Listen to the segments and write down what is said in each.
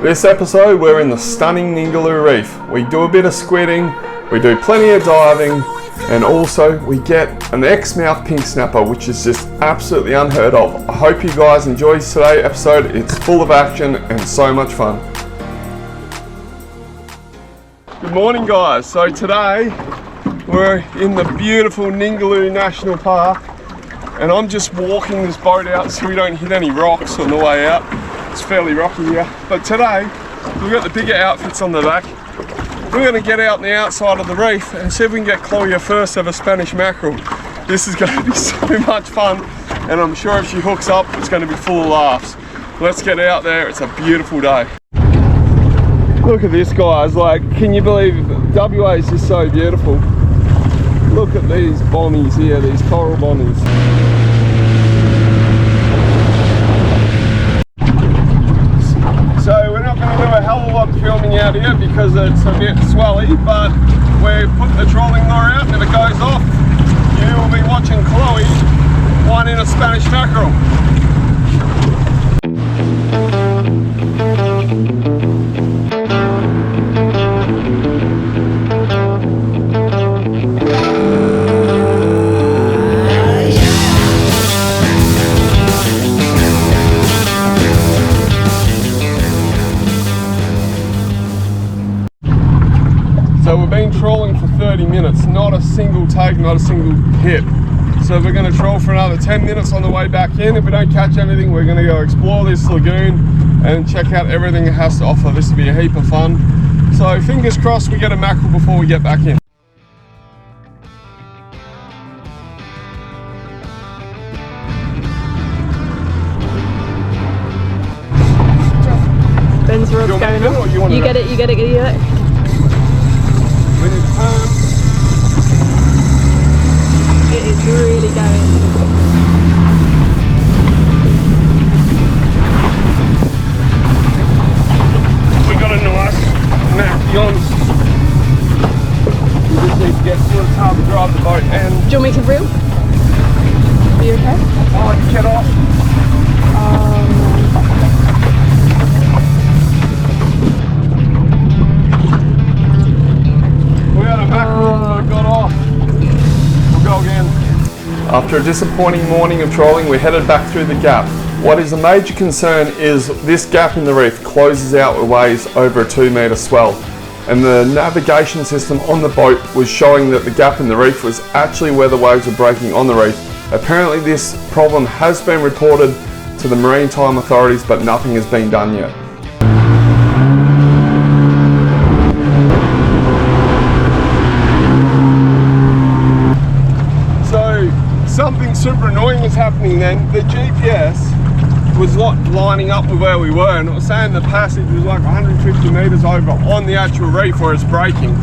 This episode we're in the stunning Ningaloo Reef. We do a bit of squidding, we do plenty of diving, and also we get an Exmouth Pink Snapper, which is just absolutely unheard of. I hope you guys enjoy today's episode. It's full of action and so much fun. Good morning guys. So today we're in the beautiful Ningaloo National Park and I'm just walking this boat out so we don't hit any rocks on the way out. It's fairly rocky here, but today we've got the bigger outfits on the back. We're going to get out on the outside of the reef and see if we can get Chloe her first ever Spanish mackerel. This is going to be so much fun, and I'm sure if she hooks up it's going to be full of laughs. Let's get out there. It's a beautiful day. Look at this guys, like, can you believe WA is just so beautiful? Look at these bonnies here, these coral bonnies. So we're not going to do a hell of a lot of filming out here because it's a bit swelly, but we're putting the trolling lure out and if it goes off, you will be watching Chloe one in a Spanish mackerel. So we've been trolling for 30 minutes, not a single take, not a single hit. So we're going to troll for another 10 minutes on the way back in. If we don't catch anything, we're going to go explore this lagoon and check out everything it has to offer. This will be a heap of fun. So fingers crossed we get a mackerel before we get back in. Ben's rod's going on. You get it, you get it, you get it. When you turn, it is really going. we got a nice nappy on. We just need to get to the top to drive the boat and... Do you want me to reel? Are you okay? Oh, you get off. After a disappointing morning of trolling, we headed back through the gap. What is a major concern is this gap in the reef closes out with waves over a 2-metre swell. And the navigation system on the boat was showing that the gap in the reef was actually where the waves were breaking on the reef. Apparently this problem has been reported to the maritime authorities, but nothing has been done yet. Something super annoying was happening then. The GPS was not lining up with where we were and it was saying the passage was like 150 metres over on the actual reef where it's breaking.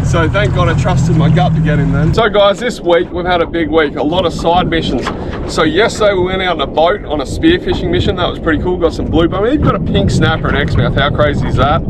So thank God I trusted my gut to get in then. So guys, this week we've had a big week, a lot of side missions. So yesterday we went out on a boat on a spearfishing mission. That was pretty cool, got some blue bone. We've got a pink snapper in Exmouth, how crazy is that?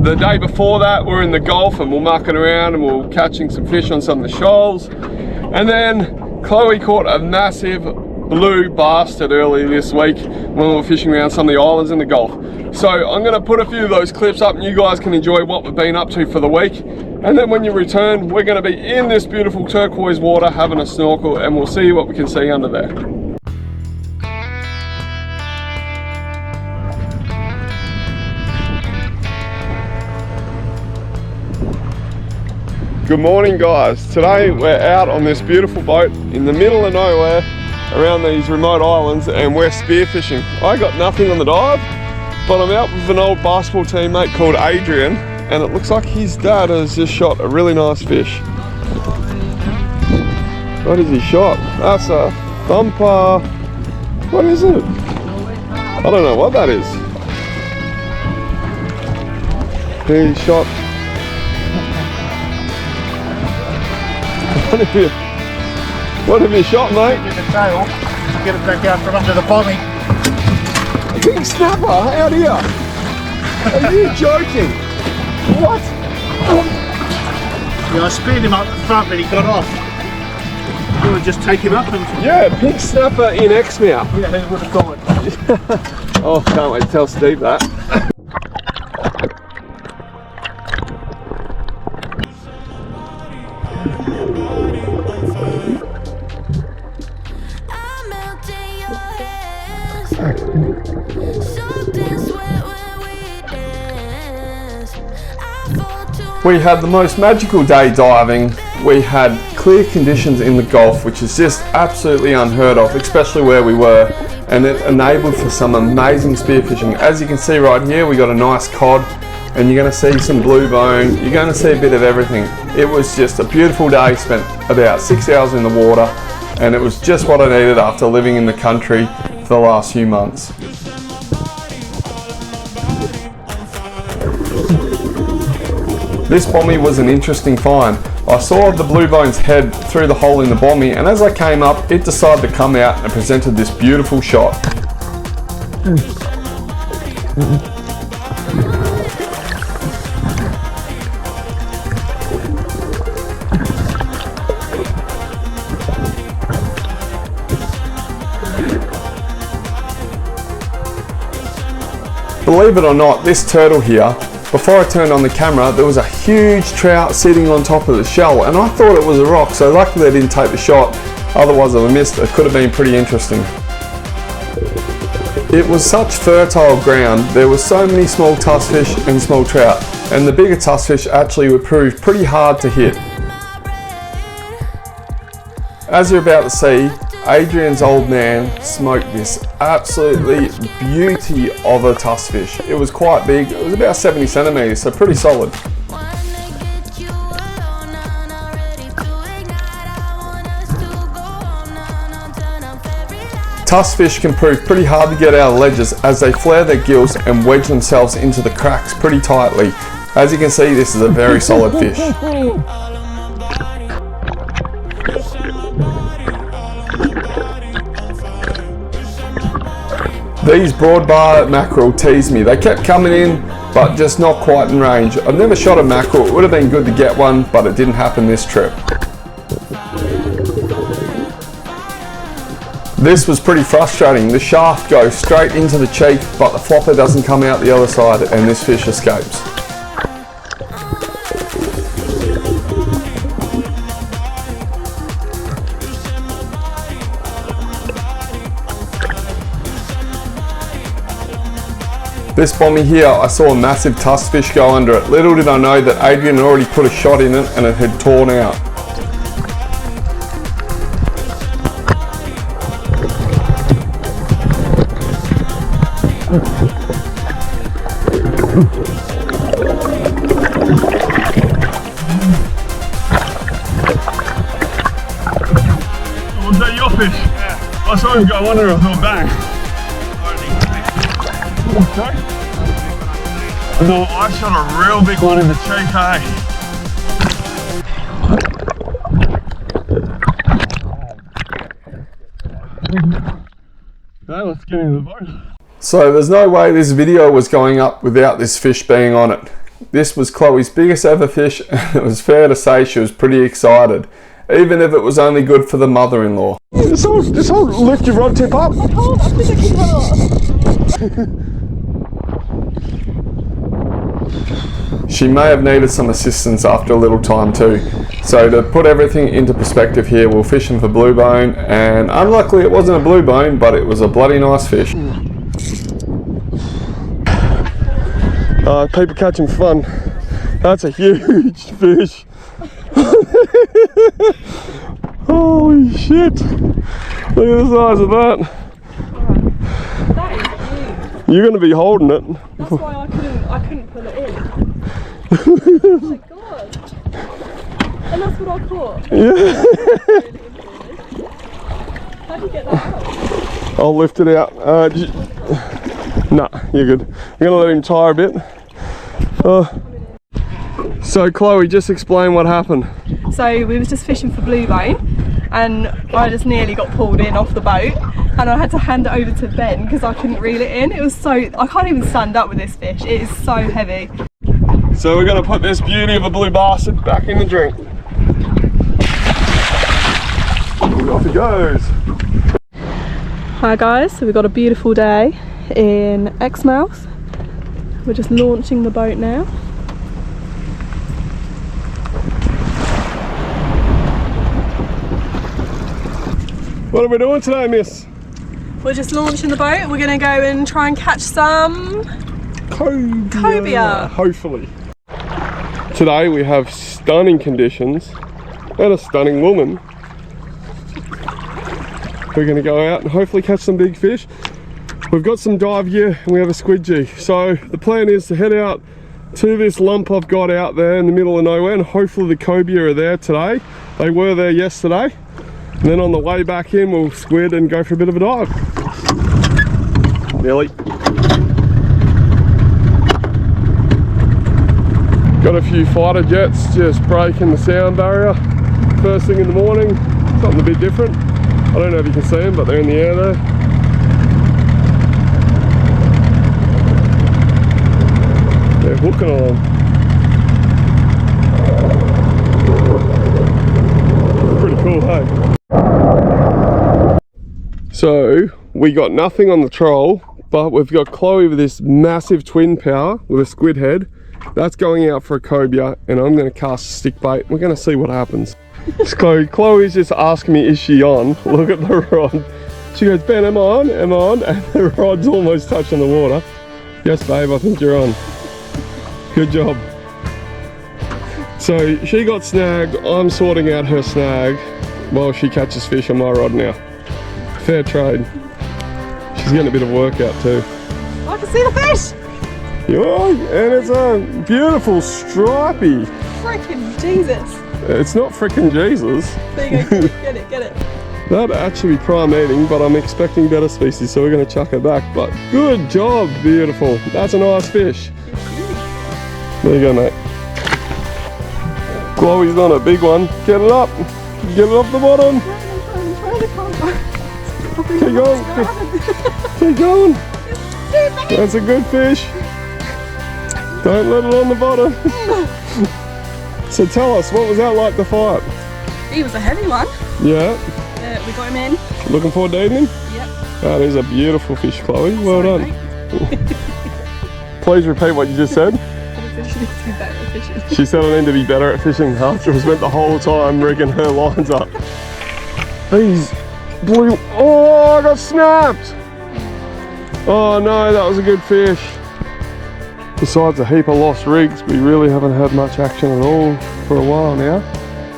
The day before that we're in the Gulf and we're mucking around and we're catching some fish on some of the shoals. And then Chloe caught a massive blue bastard earlier this week when we were fishing around some of the islands in the Gulf. So I'm going to put a few of those clips up and you guys can enjoy what we've been up to for the week. And then when you return, we're going to be in this beautiful turquoise water having a snorkel and we'll see what we can see under there. Good morning guys. Today we're out on this beautiful boat in the middle of nowhere around these remote islands and we're spearfishing. I got nothing on the dive, but I'm out with an old basketball teammate called Adrian and it looks like his dad has just shot a really nice fish. What has he shot? That's a thumper. What is it? I don't know what that is. He shot... What have you shot, mate? In the tail, get it back out from under the body. Pink snapper, out here. Are you joking? What? Yeah, I speared him up the front, but he got off. You would just take him up and... Yeah, pink snapper in Exmouth. Yeah, who would have thought? Oh, can't wait to tell Steve that. We had the most magical day diving. We had clear conditions in the Gulf, which is just absolutely unheard of, especially where we were, and it enabled for some amazing spearfishing. As you can see right here, we got a nice cod, and you're going to see some blue bone. You're going to see a bit of everything. It was just a beautiful day. Spent about 6 hours in the water, and it was just what I needed after living in the country for the last few months. This bommy was an interesting find. I saw the blue bones head through the hole in the bommy, and as I came up, it decided to come out and presented this beautiful shot. Believe it or not, this turtle here, before I turned on the camera, there was a huge trout sitting on top of the shell, and I thought it was a rock, so luckily I didn't take the shot, otherwise if I missed it, could have been pretty interesting. It was such fertile ground, there were so many small tuskfish and small trout, and the bigger tuskfish actually would prove pretty hard to hit. As you're about to see, Adrian's old man smoked this absolutely beauty of a tuskfish. It was quite big, it was about 70 centimeters, so pretty solid. Tuskfish can prove pretty hard to get out of ledges as they flare their gills and wedge themselves into the cracks pretty tightly. As you can see, this is a very solid fish. These broadbar mackerel teased me. They kept coming in, but just not quite in range. I've never shot a mackerel. It would have been good to get one, but it didn't happen this trip. This was pretty frustrating. The shaft goes straight into the cheek, but the flopper doesn't come out the other side, and this fish escapes. This bommy here, I saw a massive tuskfish go under it. Little did I know that Adrian had already put a shot in it and it had torn out. Was that your fish? Yeah. I saw him go under, I thought bang. Sorry? No, I shot a real big one in the cheek, hey? Okay, let's get into the boat. So there's no way this video was going up without this fish being on it. This was Chloe's biggest ever fish, and it was fair to say she was pretty excited, even if it was only good for the mother-in-law. Just hold, lift your rod tip up. I can't, I think I keep it off. She may have needed some assistance after a little time too. So to put everything into perspective here, we're fishing for blue bone, and unluckily it wasn't a blue bone, but it was a bloody nice fish. People catching fun. That's a huge fish. Holy shit. Look at the size of that. That is huge. You're going to be holding it. That's why I couldn't pull it in. Oh my god. And that's what I caught. Yeah. How do you get that out? I'll lift it out. Nah, you're good. I'm going to let him tire a bit. So Chloe, just explain what happened. So we was just fishing for blue bone, and I just nearly got pulled in off the boat, and I had to hand it over to Ben because I couldn't reel it in. It was so, I can't even stand up with this fish. It is so heavy. So we're going to put this beauty of a blue bastard back in the drink. Off he goes. Hi guys, so we've got a beautiful day in Exmouth. We're just launching the boat now. What are we doing today, miss? we're just launching the boat. We're gonna go and try and catch some cobia. Hopefully. Today we have stunning conditions and a stunning woman. We're going to go out and hopefully catch some big fish. We've got some dive gear and we have a squid jig. So the plan is to head out to this lump I've got out there in the middle of nowhere, and hopefully the cobia are there today. They were there yesterday. And then on the way back in we'll squid and go for a bit of a dive. Nearly. Got a few fighter jets just breaking the sound barrier first thing in the morning. Something a bit different. I don't know if you can see them, but they're in the air there. They're hooking on. Pretty cool, hey? So, we got nothing on the troll, but we've got Chloe with this massive twin power with a squid head. That's going out for a cobia, and I'm going to cast a stick bait. We're going to see what happens. Chloe's just asking me, is she on? Look at the rod. She goes, Ben, am I on? Am I on? And the rod's almost touching the water. Yes, babe, I think you're on. Good job. So she got snagged. I'm sorting out her snag while she catches fish on my rod now. Fair trade. She's getting a bit of workout too. I can see the fish! Yeah, and it's a beautiful stripey. Freaking Jesus. It's not frickin' Jesus. There you go, get it. That'd actually be prime eating, but I'm expecting better species, so we're gonna chuck it back. But good job, beautiful. That's a nice fish. There you go, mate. Chloe's on a big one. Get it up. Get it off the bottom. Keep going. Keep going. That's a good fish. Don't let it on the bottom. So tell us, what was that like to fight? He was a heavy one. Yeah. We got him in. Looking forward to eating him? Yep. That is a beautiful fish, Chloe. Well Sorry, done. Please repeat what you just said. She said I need to be better at fishing. After we spent the whole time rigging her lines up. These blue... Oh, I got snapped! Oh no, that was a good fish. Besides a heap of lost rigs, we really haven't had much action at all for a while now.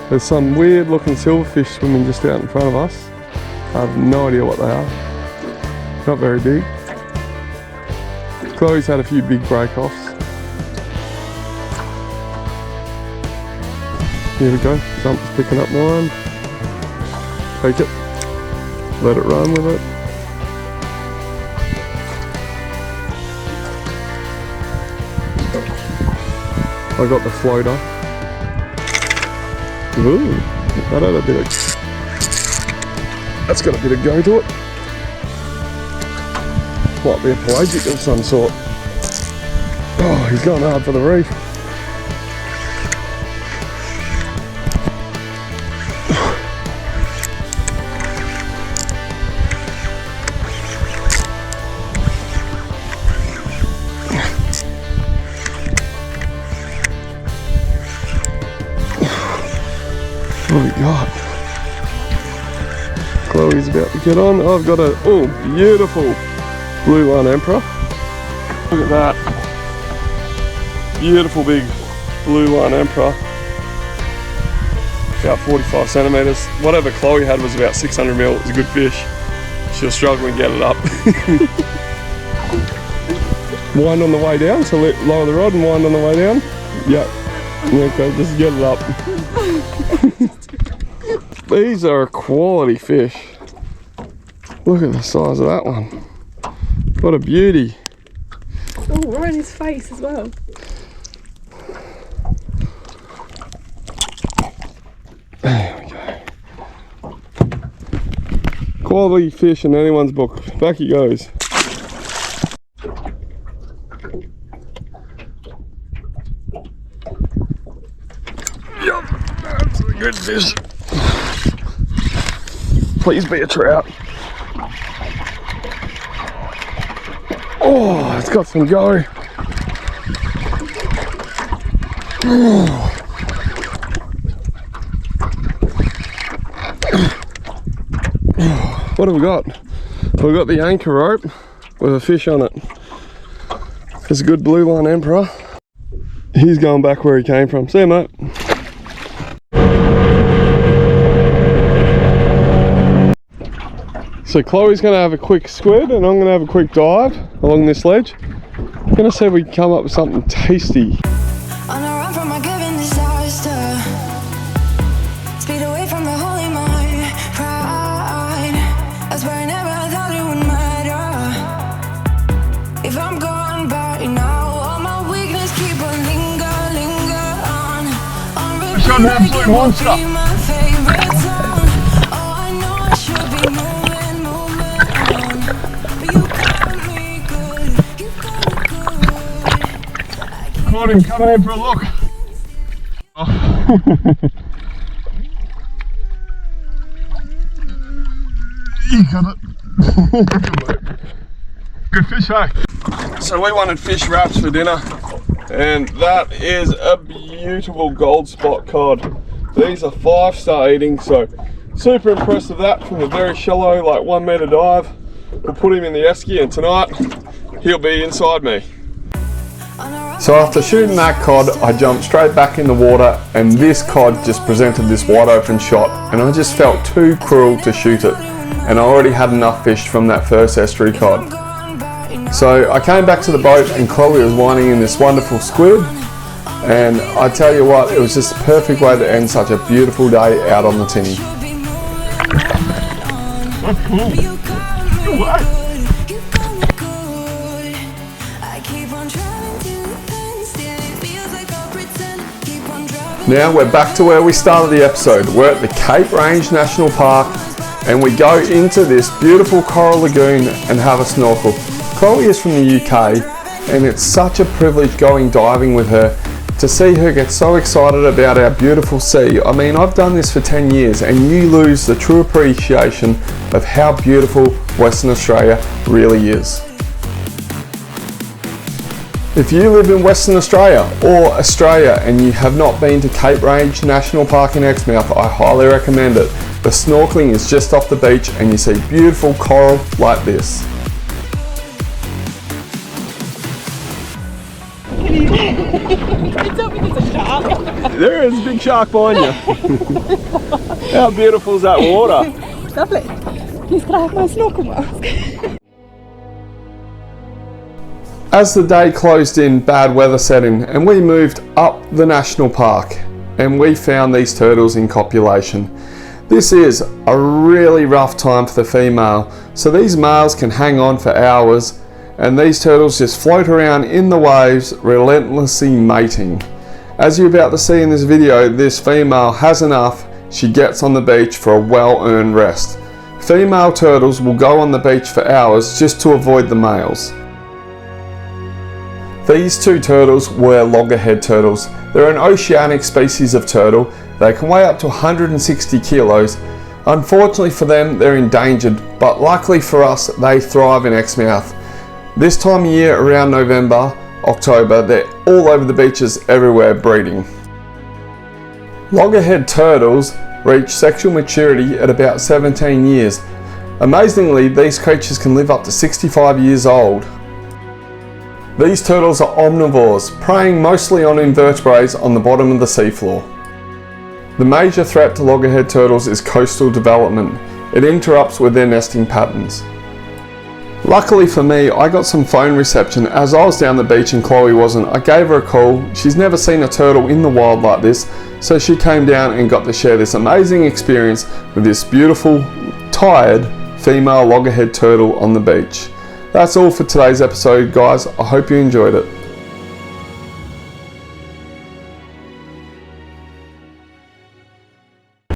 There's some weird looking silverfish swimming just out in front of us. I have no idea what they are. Not very big. Chloe's had a few big break-offs. Here we go, something's picking up mine. Take it, let it run with it. I got the floater. Ooh, that had a bit of... That's got a bit of go to it. Might be a pelagic of some sort. Oh, he's going hard for the reef. What have we got? Chloe's about to get on. I've got a beautiful blue line emperor. Look at that. Beautiful big blue line emperor. About 45 centimetres. Whatever Chloe had was about 600 mil. It was a good fish. She was struggling to get it up. Wind on the way down, so lower the rod and wind on the way down. Yep. Okay, just get it up. These are a quality fish. Look at the size of that one. What a beauty. Oh, right in his face as well. There we go. Quality fish in anyone's book. Back he goes. Yep, that's a good fish. Please be a trout. Oh, it's got some go. Oh. What have we got? We've got the anchor rope with a fish on it. It's a good blue line emperor. He's going back where he came from. See you, mate. So Chloe's going to have a quick squid and I'm going to have a quick dive along this ledge. I'm going to see if we can come up with something tasty. On a run from a given disaster, speed away from the holy mind, pride. That's where I never thought it would matter. If I'm gone by now, all my weakness keep on linger on. It's got an absolute monster. My favorite song. Oh, I know I should be moving on, but you got me good. You got me good. Caught him coming in for a look. Oh. You got it. Good fish, eh? So we wanted fish wraps for dinner, and that is a beautiful gold spot cod. These are 5-star eating, so super impressed with that from a very shallow, like 1 metre dive. We'll put him in the esky, and tonight he'll be inside me. So after shooting that cod, I jumped straight back in the water, and this cod just presented this wide open shot, and I just felt too cruel to shoot it, and I already had enough fish from that first estuary cod. So I came back to the boat and Chloe was whining in this wonderful squid, and I tell you what, it was just the perfect way to end such a beautiful day out on the tinny. That's cool. What? Now we're back to where we started the episode. We're at the Cape Range National Park and we go into this beautiful coral lagoon and have a snorkel. Chloe is from the UK and it's such a privilege going diving with her. To see her get so excited about our beautiful sea. I mean, I've done this for 10 years and you lose the true appreciation of how beautiful Western Australia really is. If you live in Western Australia or Australia and you have not been to Cape Range National Park in Exmouth, I highly recommend it. The snorkeling is just off the beach and you see beautiful coral like this. There is a big shark behind you. How beautiful is that water? Lovely. Please can I have my snorkel mask? As the day closed in, bad weather set in and we moved up the national park and we found these turtles in copulation. This is a really rough time for the female, so these males can hang on for hours and these turtles just float around in the waves, relentlessly mating. As you're about to see in this video, this female has enough, she gets on the beach for a well-earned rest. Female turtles will go on the beach for hours just to avoid the males. These two turtles were loggerhead turtles. They're an oceanic species of turtle. They can weigh up to 160 kilos. Unfortunately for them, they're endangered, but luckily for us, they thrive in Exmouth. This time of year, around November, October, they're all over the beaches everywhere breeding. Loggerhead turtles reach sexual maturity at about 17 years. Amazingly, these creatures can live up to 65 years old. These turtles are omnivores, preying mostly on invertebrates on the bottom of the seafloor. The major threat to loggerhead turtles is coastal development. It interrupts with their nesting patterns. Luckily for me, I got some phone reception as I was down the beach and Chloe wasn't. I gave her a call. She's never seen a turtle in the wild like this, so she came down and got to share this amazing experience with this beautiful, tired female loggerhead turtle on the beach. That's all for today's episode, guys. I hope you enjoyed it.